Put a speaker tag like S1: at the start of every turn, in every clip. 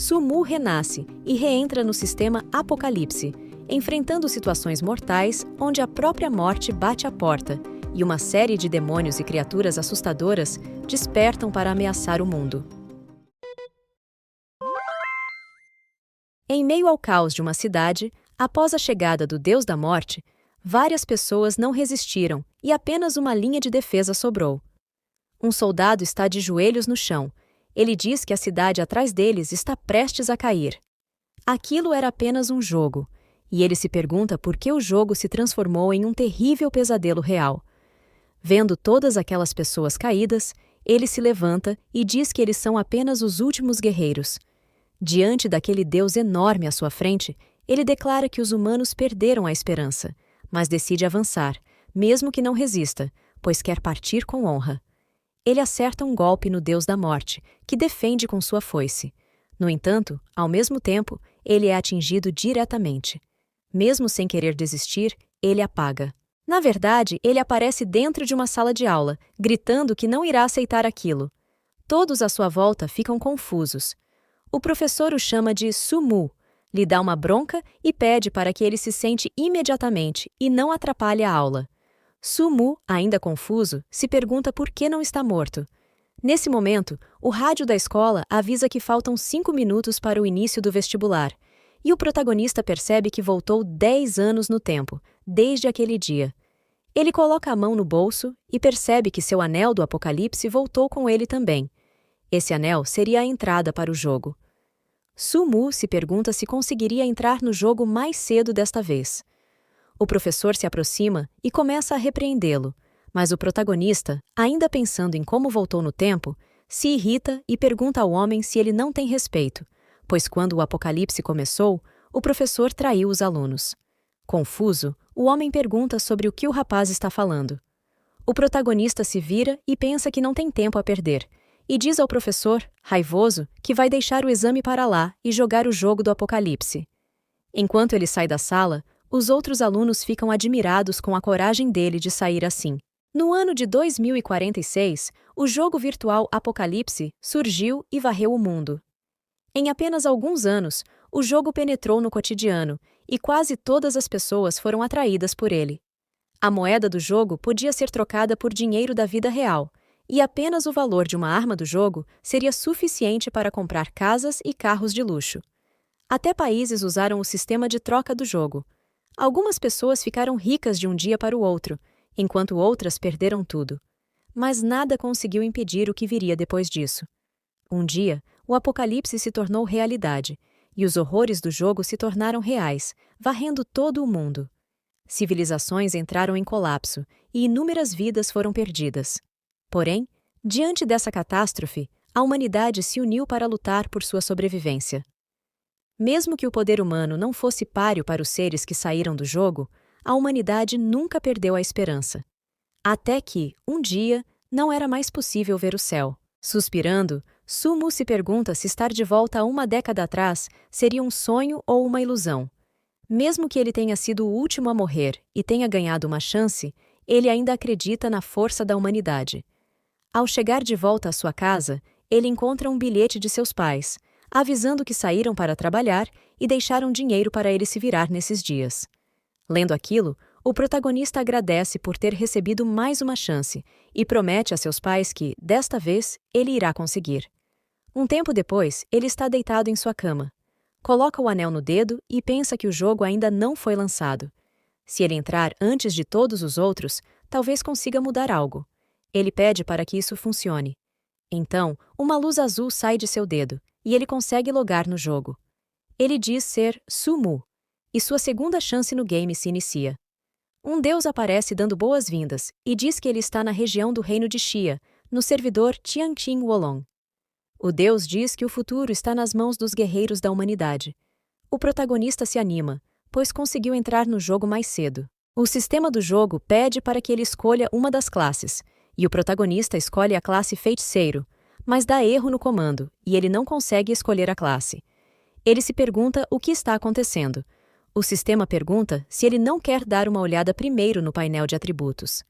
S1: Su-Mu renasce e reentra no sistema Apocalipse, enfrentando situações mortais onde a própria morte bate à porta e uma série de demônios e criaturas assustadoras despertam para ameaçar o mundo. Em meio ao caos de uma cidade, após a chegada do Deus da Morte, várias pessoas não resistiram e apenas uma linha de defesa sobrou. Um soldado está de joelhos no chão. Ele diz que a cidade atrás deles está prestes a cair. Aquilo era apenas um jogo, e ele se pergunta por que o jogo se transformou em um terrível pesadelo real. Vendo todas aquelas pessoas caídas, ele se levanta e diz que eles são apenas os últimos guerreiros. Diante daquele Deus enorme à sua frente, ele declara que os humanos perderam a esperança, mas decide avançar, mesmo que não resista, pois quer partir com honra. Ele acerta um golpe no Deus da Morte, que defende com sua foice. No entanto, ao mesmo tempo, ele é atingido diretamente. Mesmo sem querer desistir, ele apaga. Na verdade, ele aparece dentro de uma sala de aula, gritando que não irá aceitar aquilo. Todos à sua volta ficam confusos. O professor o chama de Su-Mu, lhe dá uma bronca e pede para que ele se sente imediatamente e não atrapalhe a aula. Su-Mu, ainda confuso, se pergunta por que não está morto. Nesse momento, o rádio da escola avisa que faltam 5 minutos para o início do vestibular, e o protagonista percebe que voltou 10 anos no tempo, desde aquele dia. Ele coloca a mão no bolso e percebe que seu anel do Apocalipse voltou com ele também. Esse anel seria a entrada para o jogo. Su-Mu se pergunta se conseguiria entrar no jogo mais cedo desta vez. O professor se aproxima e começa a repreendê-lo, mas o protagonista, ainda pensando em como voltou no tempo, se irrita e pergunta ao homem se ele não tem respeito, pois quando o apocalipse começou, o professor traiu os alunos. Confuso, o homem pergunta sobre o que o rapaz está falando. O protagonista se vira e pensa que não tem tempo a perder, e diz ao professor, raivoso, que vai deixar o exame para lá e jogar o jogo do apocalipse. Enquanto ele sai da sala, os outros alunos ficam admirados com a coragem dele de sair assim. No ano de 2046, o jogo virtual Apocalipse surgiu e varreu o mundo. Em apenas alguns anos, o jogo penetrou no cotidiano e quase todas as pessoas foram atraídas por ele. A moeda do jogo podia ser trocada por dinheiro da vida real, e apenas o valor de uma arma do jogo seria suficiente para comprar casas e carros de luxo. Até países usaram o sistema de troca do jogo. Algumas pessoas ficaram ricas de um dia para o outro, enquanto outras perderam tudo. Mas nada conseguiu impedir o que viria depois disso. Um dia, o apocalipse se tornou realidade, e os horrores do jogo se tornaram reais, varrendo todo o mundo. Civilizações entraram em colapso, e inúmeras vidas foram perdidas. Porém, diante dessa catástrofe, a humanidade se uniu para lutar por sua sobrevivência. Mesmo que o poder humano não fosse páreo para os seres que saíram do jogo, a humanidade nunca perdeu a esperança. Até que, um dia, não era mais possível ver o céu. Suspirando, Su-Mu se pergunta se estar de volta a uma década atrás seria um sonho ou uma ilusão. Mesmo que ele tenha sido o último a morrer e tenha ganhado uma chance, ele ainda acredita na força da humanidade. Ao chegar de volta à sua casa, ele encontra um bilhete de seus pais, avisando que saíram para trabalhar e deixaram dinheiro para ele se virar nesses dias. Lendo aquilo, o protagonista agradece por ter recebido mais uma chance e promete a seus pais que, desta vez, ele irá conseguir. Um tempo depois, ele está deitado em sua cama. Coloca o anel no dedo e pensa que o jogo ainda não foi lançado. Se ele entrar antes de todos os outros, talvez consiga mudar algo. Ele pede para que isso funcione. Então, uma luz azul sai de seu dedo, e ele consegue logar no jogo. Ele diz ser Su-Mu, e sua segunda chance no game se inicia. Um deus aparece dando boas-vindas e diz que ele está na região do reino de Xia, no servidor Tianqing Wolong. O deus diz que o futuro está nas mãos dos guerreiros da humanidade. O protagonista se anima, pois conseguiu entrar no jogo mais cedo. O sistema do jogo pede para que ele escolha uma das classes, e o protagonista escolhe a classe Feiticeiro, mas dá erro no comando, e ele não consegue escolher a classe. Ele se pergunta o que está acontecendo. O sistema pergunta se ele não quer dar uma olhada primeiro no painel de atributos.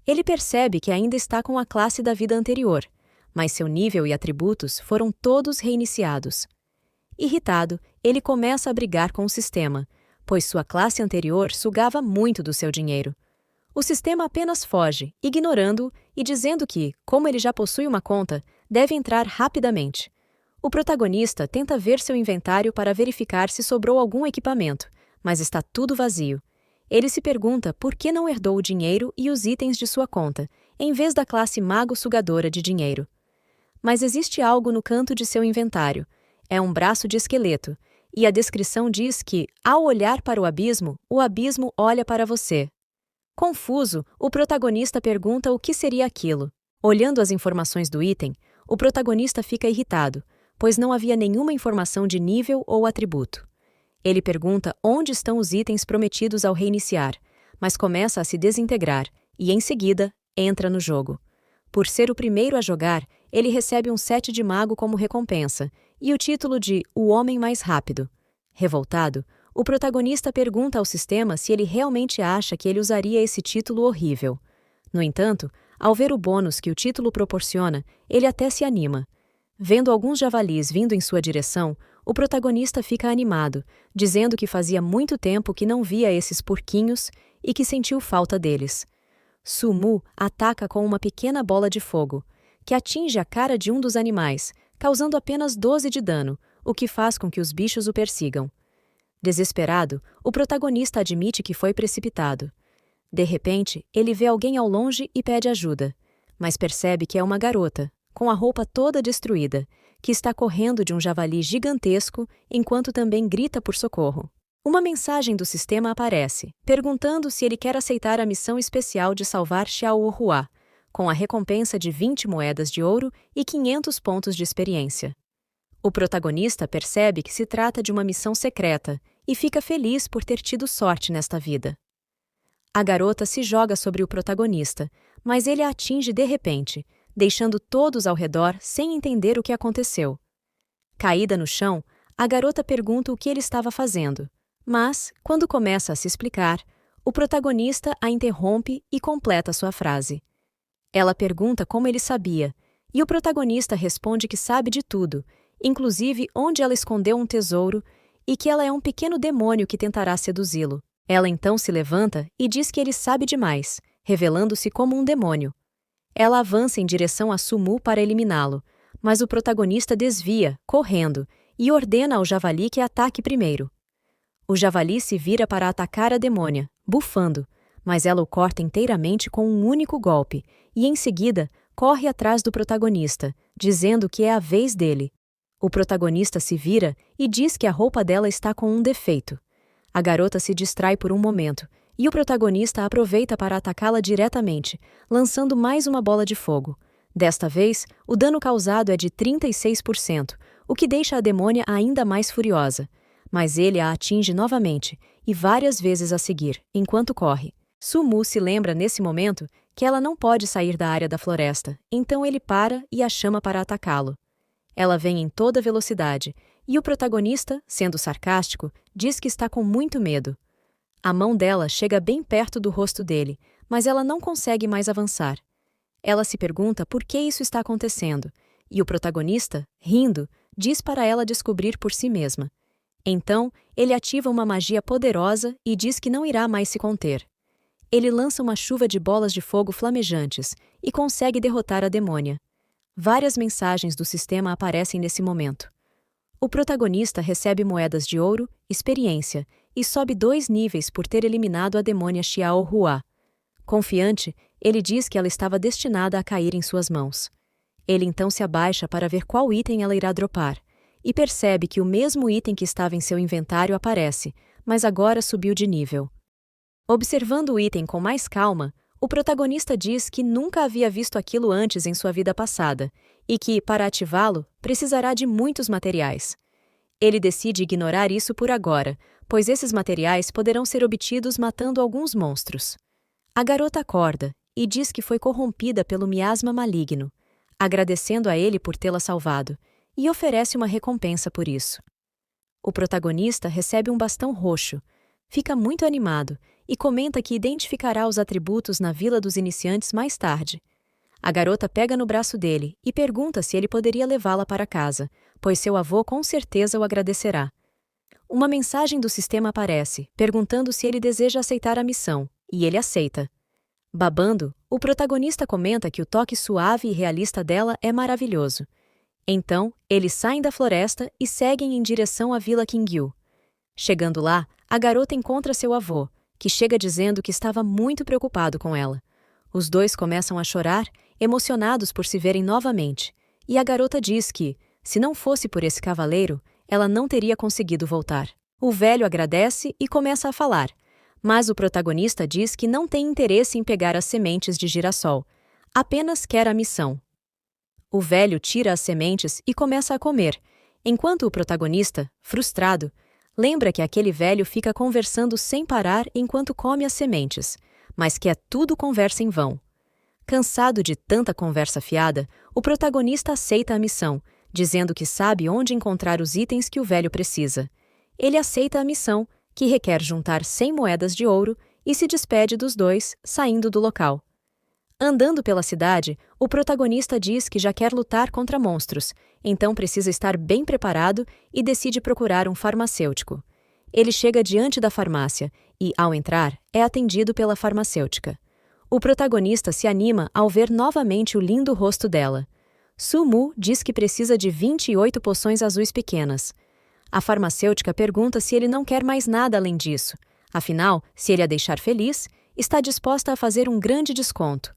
S1: Ele percebe que ainda está com a classe da vida anterior, mas seu nível e atributos foram todos reiniciados. Irritado, ele começa a brigar com o sistema, pois sua classe anterior sugava muito do seu dinheiro. O sistema apenas foge, ignorando-o e dizendo que, como ele já possui uma conta, deve entrar rapidamente. O protagonista tenta ver seu inventário para verificar se sobrou algum equipamento, mas está tudo vazio. Ele se pergunta por que não herdou o dinheiro e os itens de sua conta, em vez da classe mago sugadora de dinheiro. Mas existe algo no canto de seu inventário. É um braço de esqueleto, e a descrição diz que, ao olhar para o abismo olha para você. Confuso, o protagonista pergunta o que seria aquilo. Olhando as informações do item, o protagonista fica irritado, pois não havia nenhuma informação de nível ou atributo. Ele pergunta onde estão os itens prometidos ao reiniciar, mas começa a se desintegrar e, em seguida, entra no jogo. Por ser o primeiro a jogar, ele recebe um set de mago como recompensa e o título de O Homem Mais Rápido. Revoltado, o protagonista pergunta ao sistema se ele realmente acha que ele usaria esse título horrível. No entanto, ao ver o bônus que o título proporciona, ele até se anima. Vendo alguns javalis vindo em sua direção, o protagonista fica animado, dizendo que fazia muito tempo que não via esses porquinhos e que sentiu falta deles. Sumu ataca com uma pequena bola de fogo, que atinge a cara de um dos animais, causando apenas 12 de dano, o que faz com que os bichos o persigam. Desesperado, o protagonista admite que foi precipitado. De repente, ele vê alguém ao longe e pede ajuda, mas percebe que é uma garota, com a roupa toda destruída, que está correndo de um javali gigantesco enquanto também grita por socorro. Uma mensagem do sistema aparece, perguntando se ele quer aceitar a missão especial de salvar Xiao Hua, com a recompensa de 20 moedas de ouro e 500 pontos de experiência. O protagonista percebe que se trata de uma missão secreta e fica feliz por ter tido sorte nesta vida. A garota se joga sobre o protagonista, mas ele a atinge de repente, deixando todos ao redor sem entender o que aconteceu. Caída no chão, a garota pergunta o que ele estava fazendo, mas, quando começa a se explicar, o protagonista a interrompe e completa sua frase. Ela pergunta como ele sabia, e o protagonista responde que sabe de tudo, inclusive onde ela escondeu um tesouro e que ela é um pequeno demônio que tentará seduzi-lo. Ela então se levanta e diz que ele sabe demais, revelando-se como um demônio. Ela avança em direção a Sumu para eliminá-lo, mas o protagonista desvia, correndo, e ordena ao javali que ataque primeiro. O javali se vira para atacar a demônia, bufando, mas ela o corta inteiramente com um único golpe, e em seguida corre atrás do protagonista, dizendo que é a vez dele. O protagonista se vira e diz que a roupa dela está com um defeito. A garota se distrai por um momento, e o protagonista aproveita para atacá-la diretamente, lançando mais uma bola de fogo. Desta vez, o dano causado é de 36%, o que deixa a demônia ainda mais furiosa. Mas ele a atinge novamente, e várias vezes a seguir, enquanto corre. Sumu se lembra nesse momento que ela não pode sair da área da floresta, então ele para e a chama para atacá-lo. Ela vem em toda velocidade, e o protagonista, sendo sarcástico, diz que está com muito medo. A mão dela chega bem perto do rosto dele, mas ela não consegue mais avançar. Ela se pergunta por que isso está acontecendo, e o protagonista, rindo, diz para ela descobrir por si mesma. Então, ele ativa uma magia poderosa e diz que não irá mais se conter. Ele lança uma chuva de bolas de fogo flamejantes e consegue derrotar a demônia. Várias mensagens do sistema aparecem nesse momento. O protagonista recebe moedas de ouro, experiência, e sobe 2 níveis por ter eliminado a demônia Xiao Hua. Confiante, ele diz que ela estava destinada a cair em suas mãos. Ele então se abaixa para ver qual item ela irá dropar, e percebe que o mesmo item que estava em seu inventário aparece, mas agora subiu de nível. Observando o item com mais calma, o protagonista diz que nunca havia visto aquilo antes em sua vida passada, e que, para ativá-lo, precisará de muitos materiais. Ele decide ignorar isso por agora, pois esses materiais poderão ser obtidos matando alguns monstros. A garota acorda e diz que foi corrompida pelo miasma maligno, agradecendo a ele por tê-la salvado, e oferece uma recompensa por isso. O protagonista recebe um bastão roxo, fica muito animado e comenta que identificará os atributos na Vila dos Iniciantes mais tarde. A garota pega no braço dele e pergunta se ele poderia levá-la para casa, pois seu avô com certeza o agradecerá. Uma mensagem do sistema aparece, perguntando se ele deseja aceitar a missão, e ele aceita. Babando, o protagonista comenta que o toque suave e realista dela é maravilhoso. Então, eles saem da floresta e seguem em direção à Vila Kingyu. Chegando lá, a garota encontra seu avô, que chega dizendo que estava muito preocupado com ela. Os dois começam a chorar, emocionados por se verem novamente, e a garota diz que, se não fosse por esse cavaleiro, ela não teria conseguido voltar. O velho agradece e começa a falar, mas o protagonista diz que não tem interesse em pegar as sementes de girassol, apenas quer a missão. O velho tira as sementes e começa a comer, enquanto o protagonista, frustrado, lembra que aquele velho fica conversando sem parar enquanto come as sementes, mas que é tudo conversa em vão. Cansado de tanta conversa fiada, o protagonista aceita a missão, dizendo que sabe onde encontrar os itens que o velho precisa. Ele aceita a missão, que requer juntar 100 moedas de ouro, e se despede dos dois, saindo do local. Andando pela cidade, o protagonista diz que já quer lutar contra monstros, então precisa estar bem preparado e decide procurar um farmacêutico. Ele chega diante da farmácia e, ao entrar, é atendido pela farmacêutica. O protagonista se anima ao ver novamente o lindo rosto dela. Su-mu diz que precisa de 28 poções azuis pequenas. A farmacêutica pergunta se ele não quer mais nada além disso. Afinal, se ele a deixar feliz, está disposta a fazer um grande desconto.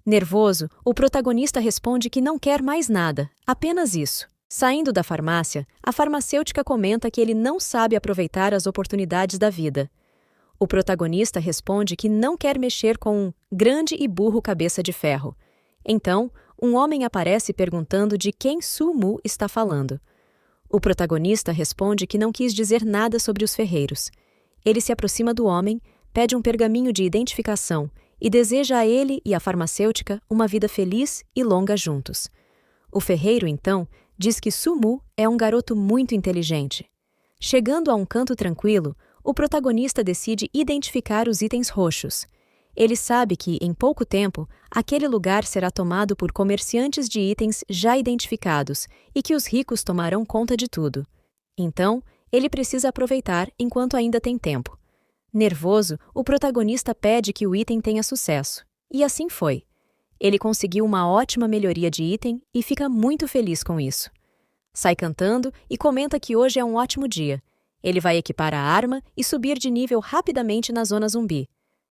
S1: Nervoso, o protagonista responde que não quer mais nada, apenas isso. Saindo da farmácia, a farmacêutica comenta que ele não sabe aproveitar as oportunidades da vida. O protagonista responde que não quer mexer com um grande e burro cabeça de ferro. Então, um homem aparece perguntando de quem Su-mu está falando. O protagonista responde que não quis dizer nada sobre os ferreiros. Ele se aproxima do homem, pede um pergaminho de identificação e deseja a ele e à farmacêutica uma vida feliz e longa juntos. O ferreiro, então, diz que Su-mu é um garoto muito inteligente. Chegando a um canto tranquilo, o protagonista decide identificar os itens roxos. Ele sabe que, em pouco tempo, aquele lugar será tomado por comerciantes de itens já identificados e que os ricos tomarão conta de tudo. Então, ele precisa aproveitar enquanto ainda tem tempo. Nervoso, o protagonista pede que o item tenha sucesso. E assim foi. Ele conseguiu uma ótima melhoria de item e fica muito feliz com isso. Sai cantando e comenta que hoje é um ótimo dia. Ele vai equipar a arma e subir de nível rapidamente na zona zumbi.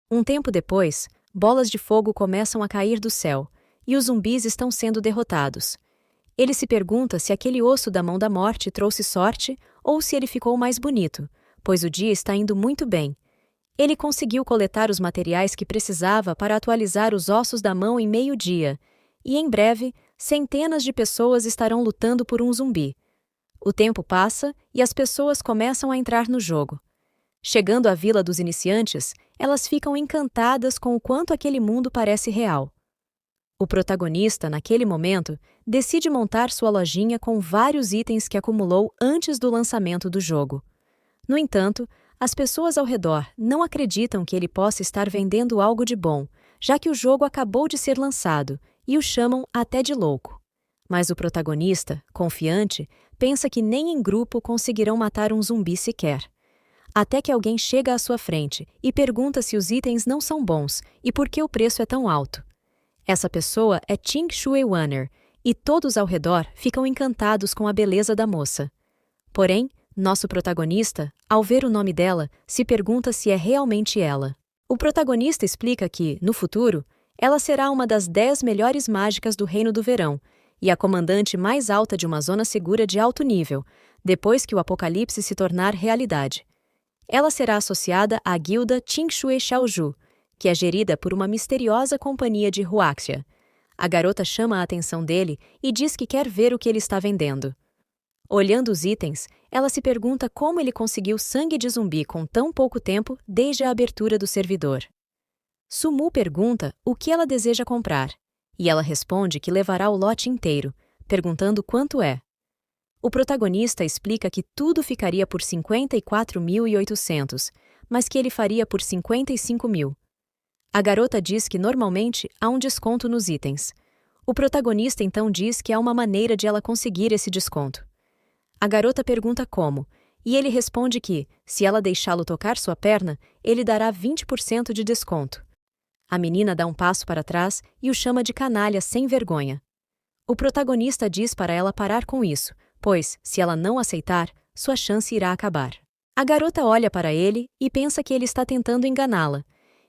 S1: Um tempo depois, bolas de fogo começam a cair do céu, e os zumbis estão sendo derrotados. Ele se pergunta se aquele osso da mão da morte trouxe sorte ou se ele ficou mais bonito, pois o dia está indo muito bem. Ele conseguiu coletar os materiais que precisava para atualizar os ossos da mão em meio-dia, e em breve, centenas de pessoas estarão lutando por um zumbi. O tempo passa e as pessoas começam a entrar no jogo. Chegando à Vila dos Iniciantes, elas ficam encantadas com o quanto aquele mundo parece real. O protagonista, naquele momento, decide montar sua lojinha com vários itens que acumulou antes do lançamento do jogo. No entanto, as pessoas ao redor não acreditam que ele possa estar vendendo algo de bom, já que o jogo acabou de ser lançado, e o chamam até de louco. Mas o protagonista, confiante, pensa que nem em grupo conseguirão matar um zumbi sequer. Até que alguém chega à sua frente e pergunta se os itens não são bons e por que o preço é tão alto. Essa pessoa é Ting Shui-Wanner, e todos ao redor ficam encantados com a beleza da moça. Porém, nosso protagonista, ao ver o nome dela, se pergunta se é realmente ela. O protagonista explica que, no futuro, ela será uma das 10 melhores mágicas do Reino do Verão e a comandante mais alta de uma zona segura de alto nível, depois que o apocalipse se tornar realidade. Ela será associada à guilda Qingshui Xiaoju, que é gerida por uma misteriosa companhia de Huaxia. A garota chama a atenção dele e diz que quer ver o que ele está vendendo. Olhando os itens, ela se pergunta como ele conseguiu sangue de zumbi com tão pouco tempo desde a abertura do servidor. Su-mu pergunta o que ela deseja comprar, e ela responde que levará o lote inteiro, perguntando quanto é. O protagonista explica que tudo ficaria por 54.800, mas que ele faria por 55 mil. A garota diz que normalmente há um desconto nos itens. O protagonista então diz que há uma maneira de ela conseguir esse desconto. A garota pergunta como, e ele responde que, se ela deixá-lo tocar sua perna, ele dará 20% de desconto. A menina dá um passo para trás e o chama de canalha sem vergonha. O protagonista diz para ela parar com isso, pois, se ela não aceitar, sua chance irá acabar. A garota olha para ele e pensa que ele está tentando enganá-la.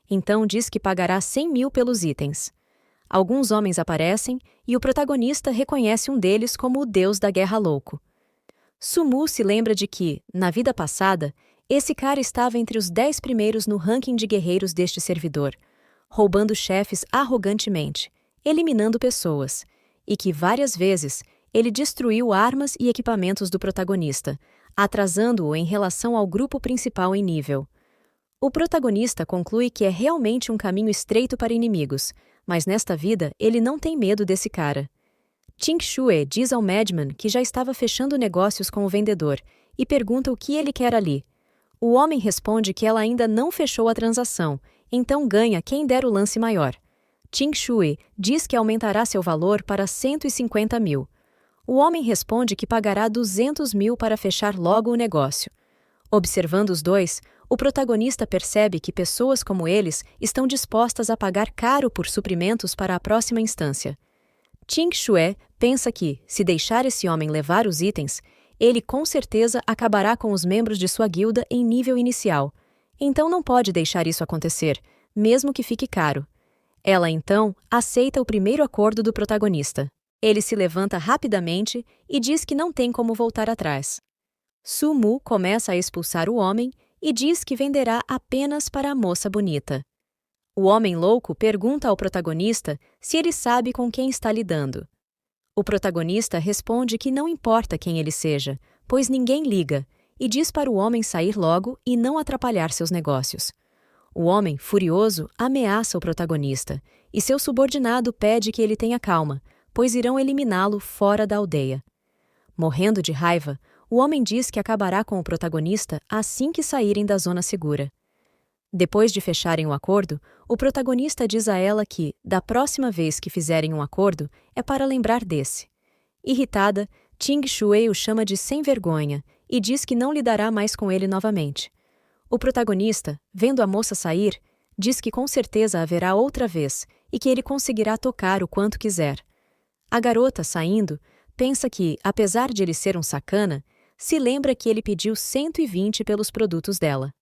S1: Então diz que pagará 100 mil pelos itens. Alguns homens aparecem e o protagonista reconhece um deles como o deus da guerra louco. Sumu se lembra de que, na vida passada, esse cara estava entre os 10 primeiros no ranking de guerreiros deste servidor, roubando chefes arrogantemente, eliminando pessoas, e que várias vezes ele destruiu armas e equipamentos do protagonista, atrasando-o em relação ao grupo principal em nível. O protagonista conclui que é realmente um caminho estreito para inimigos, mas nesta vida ele não tem medo desse cara. Ting Shue diz ao Madman que já estava fechando negócios com o vendedor e pergunta o que ele quer ali. O homem responde que ela ainda não fechou a transação, então ganha quem der o lance maior. Ting Shue diz que aumentará seu valor para 150 mil. O homem responde que pagará 200 mil para fechar logo o negócio. Observando os dois, o protagonista percebe que pessoas como eles estão dispostas a pagar caro por suprimentos para a próxima instância. Ting Shue pensa que, se deixar esse homem levar os itens, ele com certeza acabará com os membros de sua guilda em nível inicial. Então não pode deixar isso acontecer, mesmo que fique caro. Ela então aceita o primeiro acordo do protagonista. Ele se levanta rapidamente e diz que não tem como voltar atrás. Sumu começa a expulsar o homem e diz que venderá apenas para a moça bonita. O homem louco pergunta ao protagonista se ele sabe com quem está lidando. O protagonista responde que não importa quem ele seja, pois ninguém liga, e diz para o homem sair logo e não atrapalhar seus negócios. O homem, furioso, ameaça o protagonista, e seu subordinado pede que ele tenha calma, pois irão eliminá-lo fora da aldeia. Morrendo de raiva, o homem diz que acabará com o protagonista assim que saírem da zona segura. Depois de fecharem o acordo, o protagonista diz a ela que, da próxima vez que fizerem um acordo, é para lembrar desse. Irritada, Ting Shue o chama de sem vergonha e diz que não lidará mais com ele novamente. O protagonista, vendo a moça sair, diz que com certeza haverá outra vez e que ele conseguirá tocar o quanto quiser. A garota, saindo, pensa que, apesar de ele ser um sacana, se lembra que ele pediu 120 pelos produtos dela.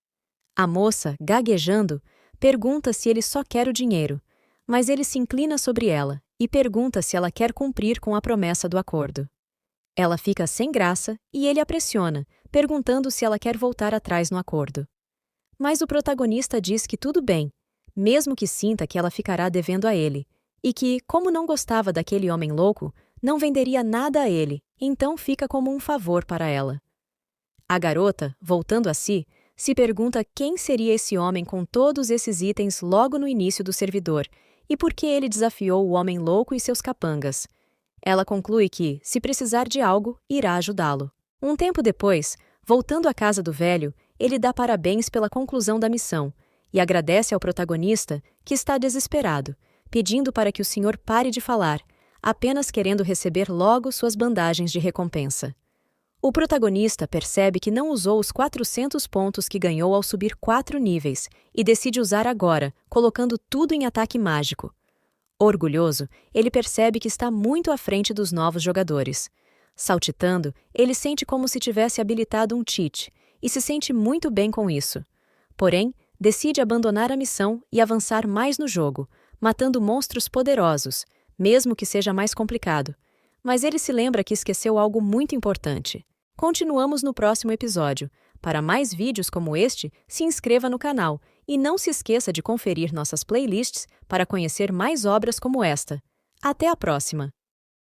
S1: A moça, gaguejando, pergunta se ele só quer o dinheiro, mas ele se inclina sobre ela e pergunta se ela quer cumprir com a promessa do acordo. Ela fica sem graça e ele a pressiona, perguntando se ela quer voltar atrás no acordo. Mas o protagonista diz que tudo bem, mesmo que sinta que ela ficará devendo a ele, e que, como não gostava daquele homem louco, não venderia nada a ele, então fica como um favor para ela. A garota, voltando a si, se pergunta quem seria esse homem com todos esses itens logo no início do servidor e por que ele desafiou o homem louco e seus capangas. Ela conclui que, se precisar de algo, irá ajudá-lo. Um tempo depois, voltando à casa do velho, ele dá parabéns pela conclusão da missão e agradece ao protagonista, que está desesperado, pedindo para que o senhor pare de falar, apenas querendo receber logo suas bandagens de recompensa. O protagonista percebe que não usou os 400 pontos que ganhou ao subir 4 níveis e decide usar agora, colocando tudo em ataque mágico. Orgulhoso, ele percebe que está muito à frente dos novos jogadores. Saltitando, ele sente como se tivesse habilitado um cheat e se sente muito bem com isso. Porém, decide abandonar a missão e avançar mais no jogo, matando monstros poderosos, mesmo que seja mais complicado. Mas ele se lembra que esqueceu algo muito importante. Continuamos no próximo episódio. Para mais vídeos como este, se inscreva no canal e não se esqueça de conferir nossas playlists para conhecer mais obras como esta. Até a próxima!